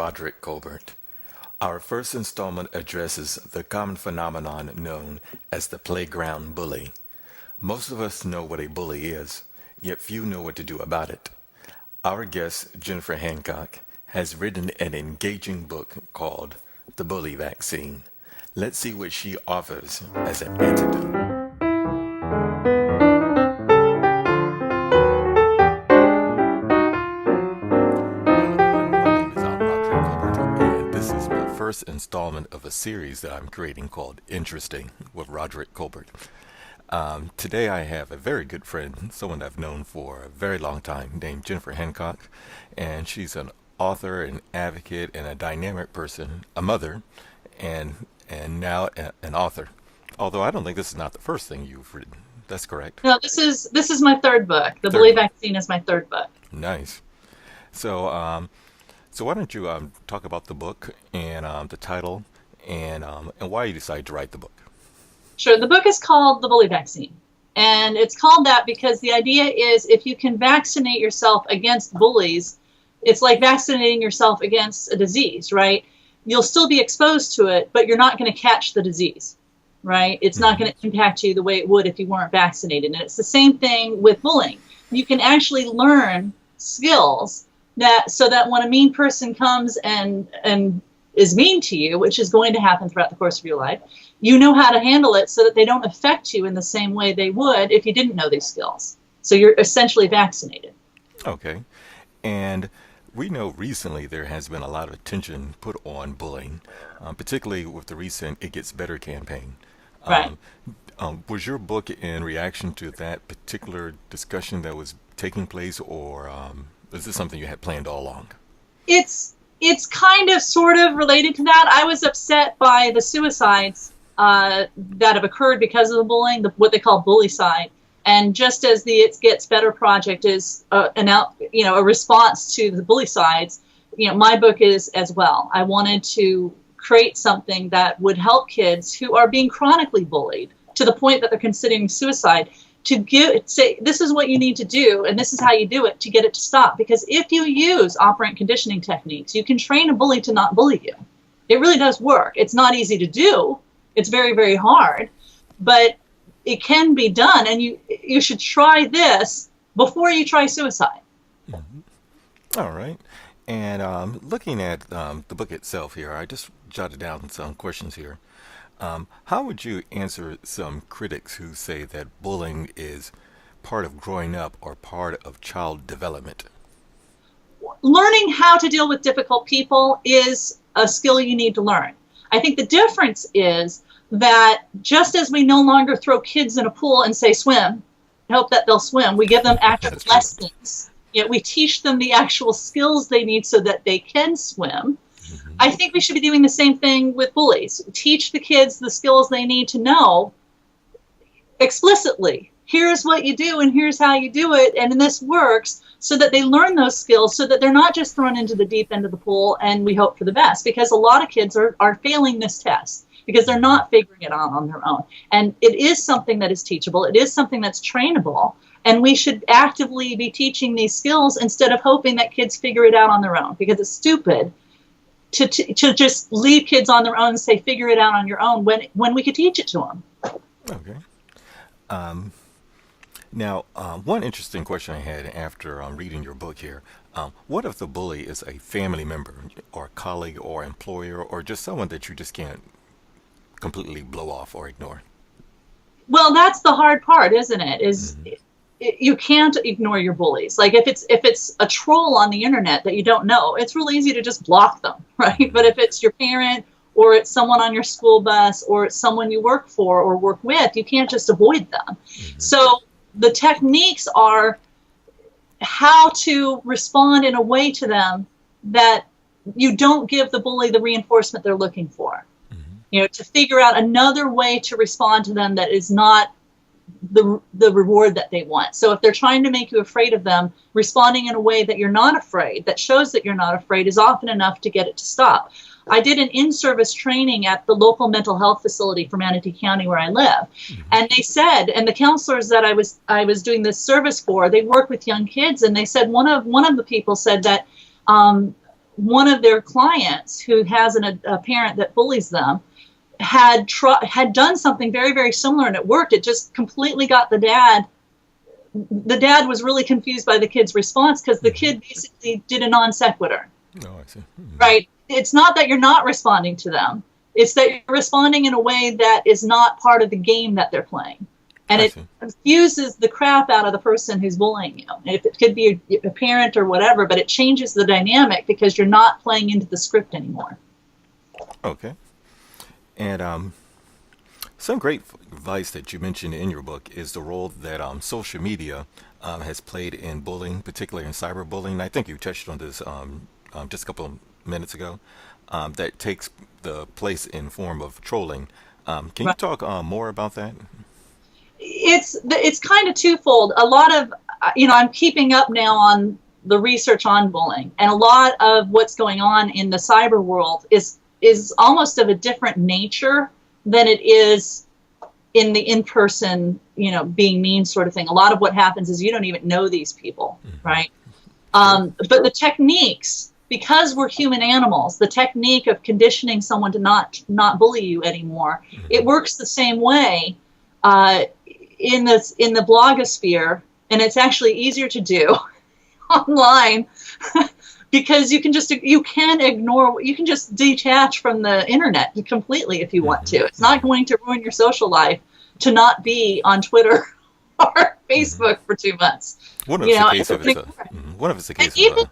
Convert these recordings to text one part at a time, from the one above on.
Rodrick Colbert. Our first installment addresses the common phenomenon known as the playground bully. Most of us know what a bully is, yet few know what to do about it. Our guest, Jennifer Hancock, has written an engaging book called The Bully Vaccine. Let's see what she offers as an antidote. First installment of a series that I'm creating called Interesting with Rodrick Colbert. Today I have a very good friend, someone I've known for a very long time, named Jennifer Hancock, and she's an author, an advocate, and a dynamic person, a mother, and now an author. Although I don't think this is not the first thing you've written. That's correct. No, this is my third book. The Bully Vaccine is my third book. Nice. So why don't you talk about the book and the title and why you decided to write the book? Sure. The book is called The Bully Vaccine. And it's called that because the idea is if you can vaccinate yourself against bullies, it's like vaccinating yourself against a disease, right? You'll still be exposed to it, but you're not going to catch the disease, right? It's not going to impact you the way it would if you weren't vaccinated. And it's the same thing with bullying. You can actually learn skills so that when a mean person comes and is mean to you, which is going to happen throughout the course of your life, you know how to handle it so that they don't affect you in the same way they would if you didn't know these skills. So you're essentially vaccinated. Okay. And we know recently there has been a lot of attention put on bullying, particularly with the recent It Gets Better campaign. Right. Was your book in reaction to that particular discussion that was taking place, or is this something you had planned all along? It's kind of sort of related to that. I was upset by the suicides that have occurred because of the bullying, what they call bullycide. And just as the It Gets Better project is a response to the bullycides, my book is as well. I wanted to create something that would help kids who are being chronically bullied to the point that they're considering suicide, to say this is what you need to do and this is how you do it to get it to stop. Because if you use operant conditioning techniques, you can train a bully to not bully you. It really does work. It's not easy to do. It's very, very hard, but it can be done, and you should try this before you try suicide. Mm-hmm. All right. And looking at the book itself here, I just jotted down some questions here. How would you answer some critics who say that bullying is part of growing up or part of child development? Learning how to deal with difficult people is a skill you need to learn. I think the difference is that just as we no longer throw kids in a pool and say swim, hope that they'll swim, we give them actual lessons. We teach them the actual skills they need so that they can swim. I think we should be doing the same thing with bullies. Teach the kids the skills they need to know explicitly. Here's what you do and here's how you do it, and this works, so that they learn those skills so that they're not just thrown into the deep end of the pool and we hope for the best. Because a lot of kids are failing this test because they're not figuring it out on their own. And it is something that is teachable. It is something that's trainable. And we should actively be teaching these skills instead of hoping that kids figure it out on their own, because it's stupid to just leave kids on their own and say, figure it out on your own, when we could teach it to them. Okay. Now, one interesting question I had after reading your book here, what if the bully is a family member or colleague or employer or just someone that you just can't completely blow off or ignore? Well, that's the hard part, isn't it? You can't ignore your bullies. Like if it's a troll on the internet that you don't know, it's real easy to just block them, right? But if it's your parent or it's someone on your school bus or it's someone you work for or work with, you can't just avoid them. So the techniques are how to respond in a way to them that you don't give the bully the reinforcement they're looking for. To figure out another way to respond to them that is not the reward that they want. So if they're trying to make you afraid of them, responding in a way that you're not afraid, that shows that you're not afraid, is often enough to get it to stop. I did an in-service training at the local mental health facility for Manatee County where I live. And they said, and the counselors that I was doing this service for, they work with young kids, and they said one of the people said that one of their clients who has a parent that bullies them had done something very, very similar, and it worked. It just completely got the dad. The dad was really confused by the kid's response because the kid basically did a non sequitur. Oh, I see. Right? It's not that you're not responding to them. It's that you're responding in a way that is not part of the game that they're playing. And it confuses the crap out of the person who's bullying you. If it could be a parent or whatever, but it changes the dynamic because you're not playing into the script anymore. Okay. And some great advice that you mentioned in your book is the role that social media has played in bullying, particularly in cyberbullying. I think you touched on this just a couple of minutes ago. That takes the place in form of trolling. Can you talk more about that? It's kind of twofold. A lot of, I'm keeping up now on the research on bullying, and a lot of what's going on in the cyber world is almost of a different nature than it is in the in-person, being mean sort of thing. A lot of what happens is you don't even know these people, right? But the techniques, because we're human animals, the technique of conditioning someone to not bully you anymore, it works the same way in the blogosphere, and it's actually easier to do online because you can just detach from the internet completely if you want to. It's not going to ruin your social life to not be on Twitter or Facebook for 2 months. One of it's a case of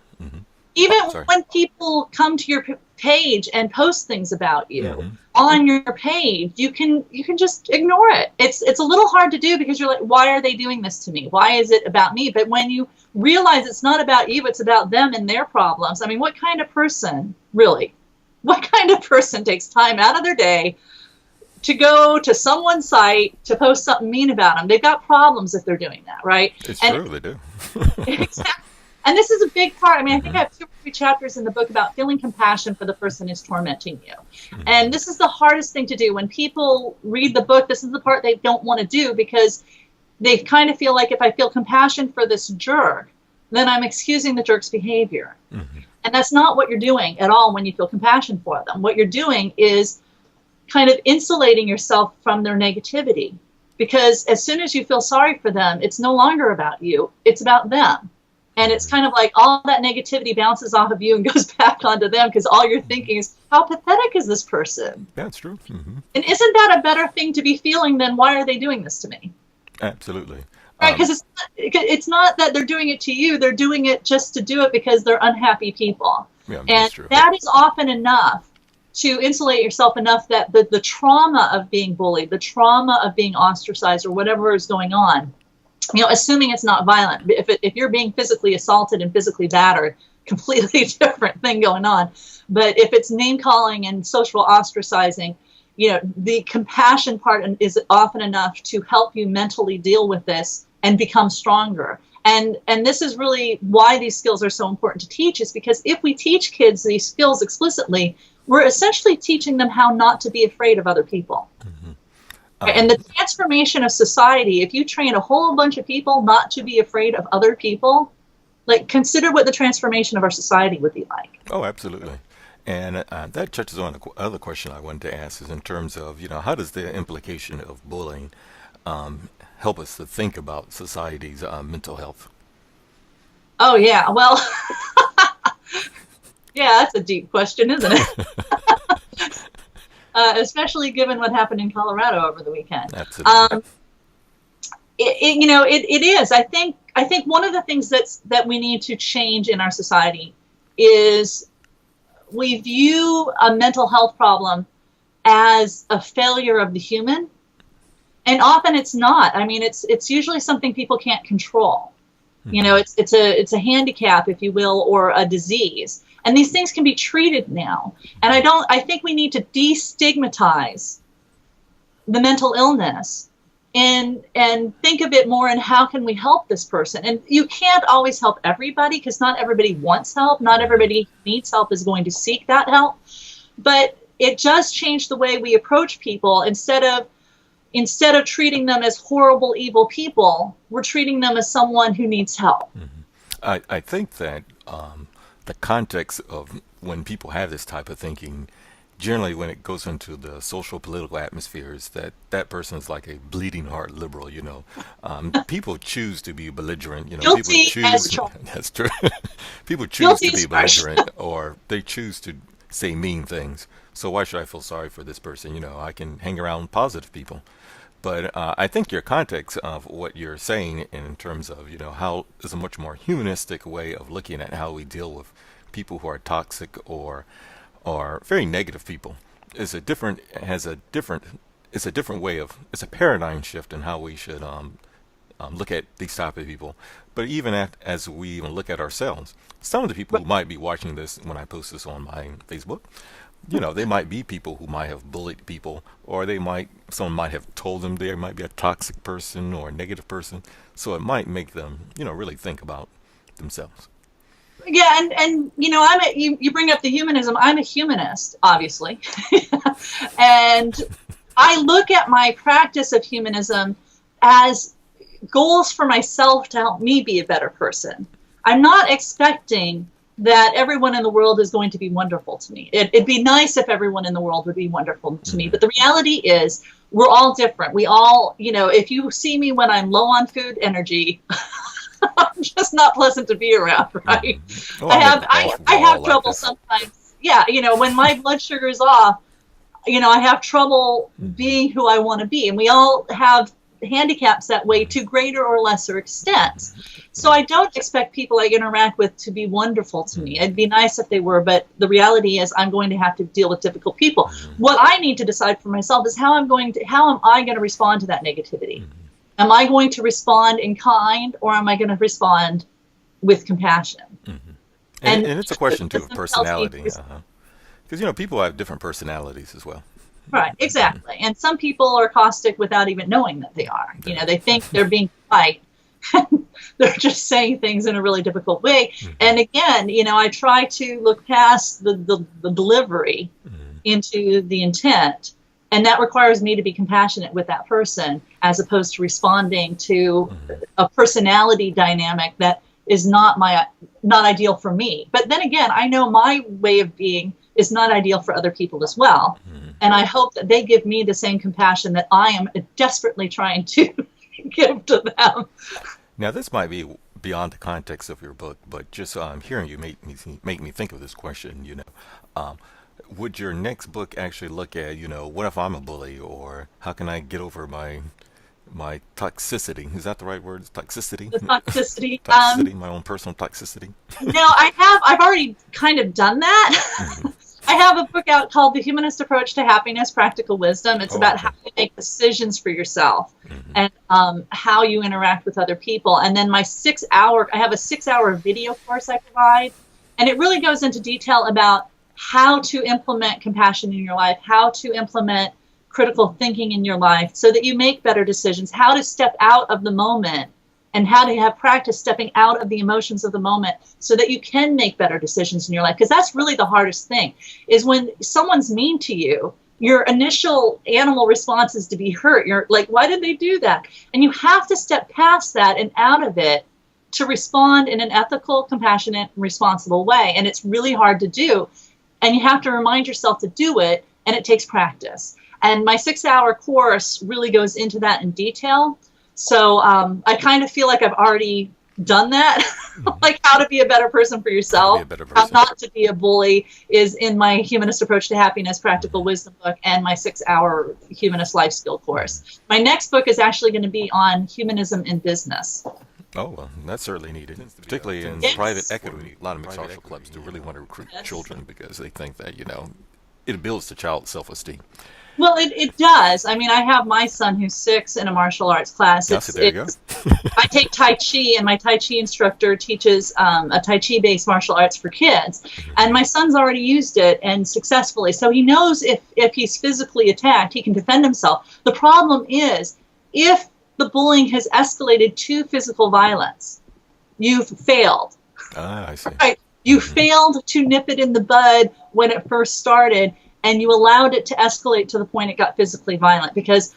even when people come to your page and post things about you on your page, you can just ignore it. It's a little hard to do because you're like, why are they doing this to me? Why is it about me? But when you realize it's not about you, it's about them and their problems. I mean, what kind of person takes time out of their day to go to someone's site to post something mean about them? They've got problems if they're doing that, right? It's true, they do. Exactly. And this is a big part. I mean, I think I have 2 or 3 chapters in the book about feeling compassion for the person who's tormenting you. And this is the hardest thing to do. When people read the book, this is the part they don't want to do because they kind of feel like if I feel compassion for this jerk, then I'm excusing the jerk's behavior. And that's not what you're doing at all when you feel compassion for them. What you're doing is kind of insulating yourself from their negativity. Because as soon as you feel sorry for them, it's no longer about you. It's about them. And it's kind of like all that negativity bounces off of you and goes back onto them because all you're thinking is, how pathetic is this person? That's true. And isn't that a better thing to be feeling than why are they doing this to me? Absolutely. Right, because it's not that they're doing it to you. They're doing it just to do it because they're unhappy people. Yeah, and that is often enough to insulate yourself enough that the trauma of being bullied, the trauma of being ostracized or whatever is going on, assuming it's not violent. If you're being physically assaulted and physically battered, completely different thing going on. But if it's name calling and social ostracizing, the compassion part is often enough to help you mentally deal with this and become stronger. And this is really why these skills are so important to teach, is because if we teach kids these skills explicitly, we're essentially teaching them how not to be afraid of other people. And the transformation of society, if you train a whole bunch of people not to be afraid of other people, like consider what the transformation of our society would be like. Oh, absolutely. And that touches on the other question I wanted to ask, is in terms of, how does the implication of bullying help us to think about society's mental health? Oh, yeah. Well, yeah, that's a deep question, isn't it? Especially given what happened in Colorado over the weekend. Absolutely. It is. I think one of the things that we need to change in our society is we view a mental health problem as a failure of the human, and often it's not. I mean, it's usually something people can't control. It's a handicap, if you will, or a disease. And these things can be treated now. And I think we need to destigmatize the mental illness and think of it more in how can we help this person. And you can't always help everybody because not everybody wants help. Not everybody who needs help is going to seek that help. But it does change the way we approach people. Instead of treating them as horrible, evil people, we're treating them as someone who needs help. I think that the context of when people have this type of thinking, generally when it goes into the social political atmospheres, that person is like a bleeding heart liberal. People choose to be belligerent. People Guilty as choose. charged. That's true. People choose Guilty to be as charged. belligerent, or they choose to say mean things. So why should I feel sorry for this person? I can hang around positive people. But I think your context of what you're saying in terms of, how is a much more humanistic way of looking at how we deal with people who are toxic or very negative people is a different way of, it's a paradigm shift in how we should look at these type of people. But even as we even look at ourselves, some of the people who might be watching this when I post this on my Facebook, they might be people who might have bullied people, or someone might have told them they might be a toxic person or a negative person. So it might make them, really think about themselves. Yeah, and you bring up the humanism. I'm a humanist, obviously, and I look at my practice of humanism as goals for myself to help me be a better person. I'm not expecting that everyone in the world is going to be wonderful to me. It'd be nice if everyone in the world would be wonderful to me, but the reality is we're all different. We all, if you see me when I'm low on food energy, I'm just not pleasant to be around, right? Oh, I have trouble sometimes. Yeah, when my blood sugar is off, I have trouble being who I want to be. And we all have handicaps that way to greater or lesser extents. So I don't expect people I interact with to be wonderful to me. It'd be nice if they were, but the reality is I'm going to have to deal with difficult people. What I need to decide for myself is how am I going to respond to that negativity? Am I going to respond in kind, or am I going to respond with compassion? And it's a question too of personality, because people have different personalities as well. Right, exactly. And some people are caustic without even knowing that they are. They think they're being polite. They're just saying things in a really difficult way. And again, I try to look past the delivery into the intent. And that requires me to be compassionate with that person, as opposed to responding to a personality dynamic that is not ideal for me. But then again, I know my way of being is not ideal for other people as well. And I hope that they give me the same compassion that I am desperately trying to give to them. Now, this might be beyond the context of your book, but just hearing you make me think of this question, would your next book actually look at, what if I'm a bully, or how can I get over my toxicity? Is that the right word? Toxicity? The toxicity. Toxicity, my own personal toxicity. No, I've already kind of done that. I have a book out called The Humanist Approach to Happiness, Practical Wisdom. It's about how you make decisions for yourself and how you interact with other people. And then I have a 6-hour video course I provide, and it really goes into detail about how to implement compassion in your life, how to implement critical thinking in your life so that you make better decisions, how to step out of the moment, and how to have practice stepping out of the emotions of the moment so that you can make better decisions in your life. Because that's really the hardest thing, is when someone's mean to you, your initial animal response is to be hurt. You're like, why did they do that? And you have to step past that and out of it to respond in an ethical, compassionate, and responsible way. And it's really hard to do. And you have to remind yourself to do it, and it takes practice. And my 6-hour course really goes into that in detail. So I kind of feel like I've already done that, like how to be a better person for yourself, how not to be a bully is in my Humanist Approach to Happiness, Practical Wisdom book, and my 6-hour Humanist Life Skill course. My next book is actually going to be on humanism in business. Oh, well, that's certainly needed, particularly in private equity. A lot of mixed social clubs do really want to recruit children because they think that, it builds the child's self-esteem. Well, it does. I mean, I have my son who's 6 in a martial arts class. There you go. I take Tai Chi, and my Tai Chi instructor teaches a Tai Chi-based martial arts for kids. And my son's already used it, and successfully. So he knows if he's physically attacked, he can defend himself. The problem is, if the bullying has escalated to physical violence, you've failed. I see. Right? You failed to nip it in the bud when it first started, and you allowed it to escalate to the point it got physically violent, because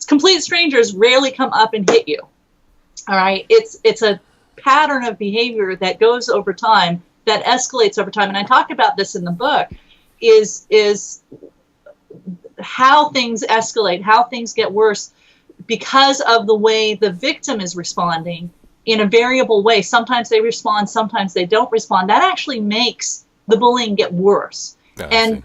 complete strangers rarely come up and hit you. All right. It's a pattern of behavior that goes over time that escalates over time, and I talk about this in the book, is how things escalate, how things get worse because of the way the victim is responding in a variable way. Sometimes they respond, sometimes they don't respond. That actually makes the bullying get worse. And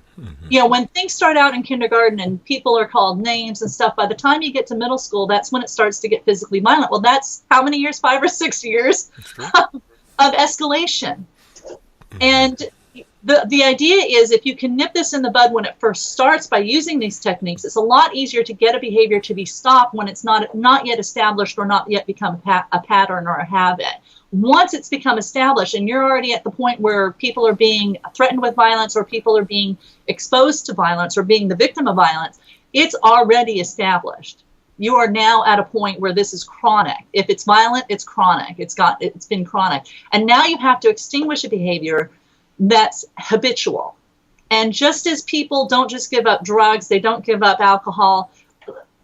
when things start out in kindergarten and people are called names and stuff, by the time you get to middle school, that's when it starts to get physically violent. Well, that's how many years? 5 or 6 years of escalation. And the idea is, if you can nip this in the bud when it first starts by using these techniques, it's a lot easier to get a behavior to be stopped when it's not yet established or not yet become a pattern or a habit. Once it's become established and you're already at the point where people are being threatened with violence, or people are being exposed to violence, or being the victim of violence, it's already established. You are now at a point where this is chronic. If it's violent, it's chronic. It's been chronic. And now you have to extinguish a behavior that's habitual. And just as people don't just give up drugs, they don't give up alcohol.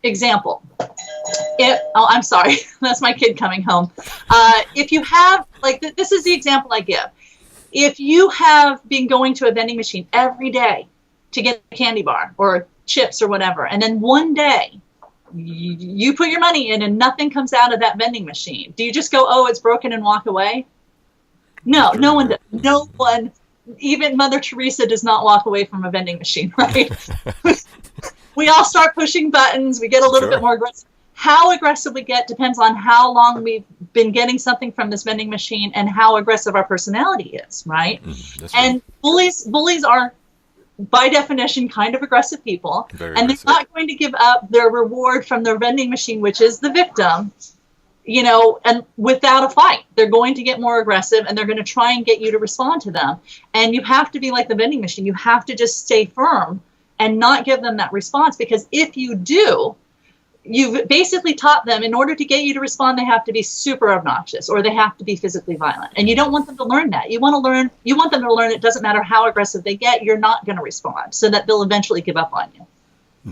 Example. I'm sorry, that's my kid coming home. If you have, this is the example I give. If you have been going to a vending machine every day to get a candy bar or chips or whatever, and then one day you put your money in and nothing comes out of that vending machine, do you just go, oh, it's broken, and walk away? No, no one does. No one, even Mother Teresa does not walk away from a vending machine, right? We all start pushing buttons. We get a little bit more aggressive. How aggressive we get depends on how long we've been getting something from this vending machine and how aggressive our personality is, right? And bullies are, by definition, kind of aggressive people. Very and aggressive. They're not going to give up their reward from their vending machine, which is the victim, and without a fight. They're going to get more aggressive, and they're going to try and get you to respond to them. And you have to be like the vending machine. You have to just stay firm and not give them that response, because if you do, you've basically taught them, in order to get you to respond, they have to be super obnoxious, or they have to be physically violent. And you don't want them to learn that. You want them to learn it doesn't matter how aggressive they get, you're not going to respond, so that they'll eventually give up on you.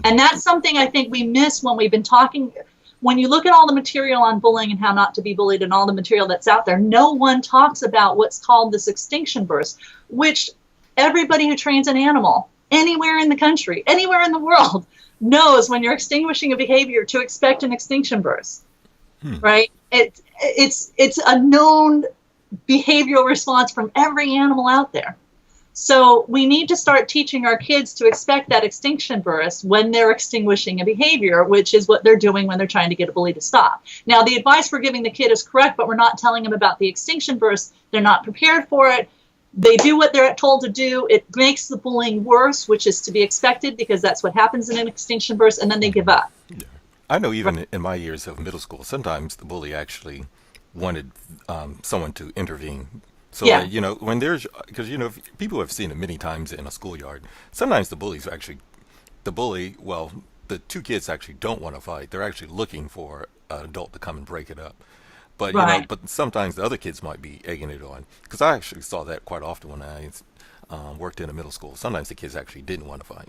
And that's something I think we miss when we've been talking. When you look at all the material on bullying and how not to be bullied and all the material that's out there, no one talks about what's called this extinction burst, which everybody who trains an animal anywhere in the country, anywhere in the world, knows when you're extinguishing a behavior to expect an extinction burst, right? It's a known behavioral response from every animal out there. So we need to start teaching our kids to expect that extinction burst when they're extinguishing a behavior, which is what they're doing when they're trying to get a bully to stop. Now, the advice we're giving the kid is correct, but we're not telling them about the extinction burst. They're not prepared for it. They do what they're told to do. It makes the bullying worse, which is to be expected, because that's what happens in an extinction burst, and then they give up. Yeah. I know even in my years of middle school, sometimes the bully actually wanted someone to intervene. So, when there's, because, people have seen it many times in a schoolyard. Sometimes the two kids actually don't want to fight. They're actually looking for an adult to come and break it up. But but sometimes the other kids might be egging it on, because I actually saw that quite often when I worked in a middle school. Sometimes the kids actually didn't want to fight.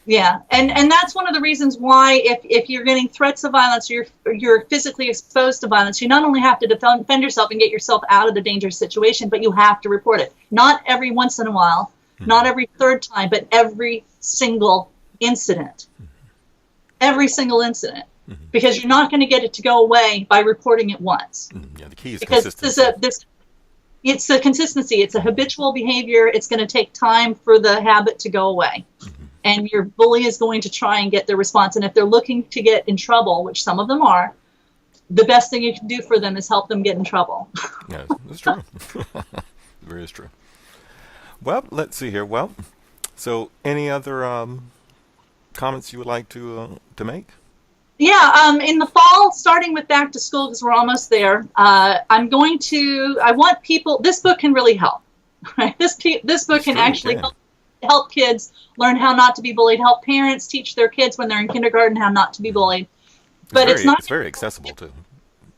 Yeah, and that's one of the reasons why if you're getting threats of violence, or you're physically exposed to violence, you not only have to defend yourself and get yourself out of the dangerous situation, but you have to report it. Not every once in a while, not every third time, but every single incident. Every single incident. Because you're not going to get it to go away by reporting it once. Yeah, the key is because consistency. It's the consistency. It's a habitual behavior. It's going to take time for the habit to go away. And your bully is going to try and get their response. And if they're looking to get in trouble, which some of them are, the best thing you can do for them is help them get in trouble. Yeah, that's true. Very is true. Well, let's see here. Well, so any other comments you would like to make? Yeah, in the fall, starting with back to school, because we're almost there, I want people, this book can really help. Right? This book can actually help kids learn how not to be bullied, help parents teach their kids when they're in kindergarten how not to be bullied. But it's very accessible too.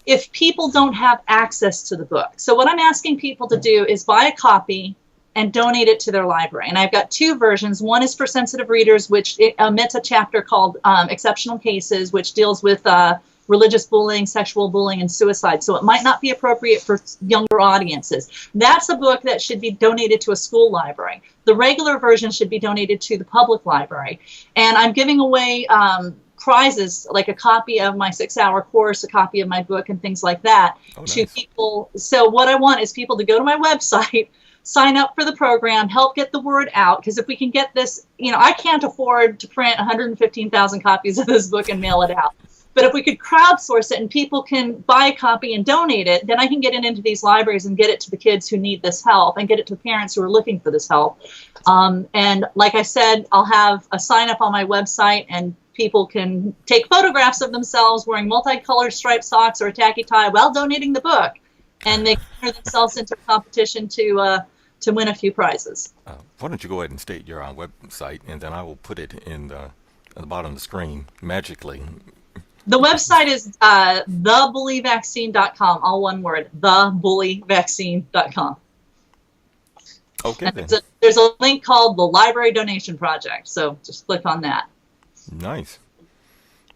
If people don't have access to the book. So what I'm asking people to do is buy a copy and donate it to their library. And I've got two versions. One is for sensitive readers, which omits a chapter called Exceptional Cases, which deals with religious bullying, sexual bullying, and suicide. So it might not be appropriate for younger audiences. That's a book that should be donated to a school library. The regular version should be donated to the public library. And I'm giving away prizes, like a copy of my 6-hour course, a copy of my book, and things like that to people. So what I want is people to go to my website, sign up for the program, help get the word out. Because if we can get this, I can't afford to print 115,000 copies of this book and mail it out. But if we could crowdsource it and people can buy a copy and donate it, then I can get it into these libraries and get it to the kids who need this help and get it to the parents who are looking for this help. And like I said, I'll have a sign up on my website, and people can take photographs of themselves wearing multicolored striped socks or a tacky tie while donating the book, and they can enter themselves into a competition to win a few prizes. Why don't you go ahead and state your website, and then I will put it in at the bottom of the screen magically. The website is thebullyvaccine.com, all one word, thebullyvaccine.com. Okay, then. There's a link called the Library Donation Project, so just click on that. Nice.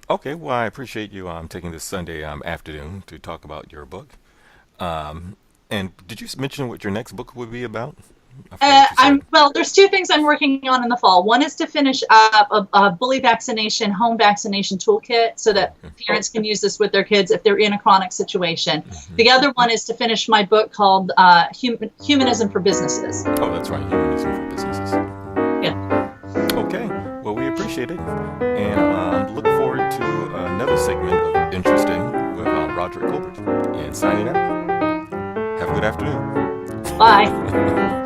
Okay, well, I appreciate you taking this Sunday afternoon to talk about your book. And did you mention what your next book would be about? Well, there's two things I'm working on in the fall. One is to finish up a bully vaccination, home vaccination toolkit so that parents can use this with their kids if they're in a chronic situation. The other one is to finish my book called Humanism for Businesses. Oh, that's right, Humanism for Businesses. Yeah. Okay, well, we appreciate it, and look forward to another segment of Interesting with Rodrick Colbert. And signing out. Have a good afternoon. Bye.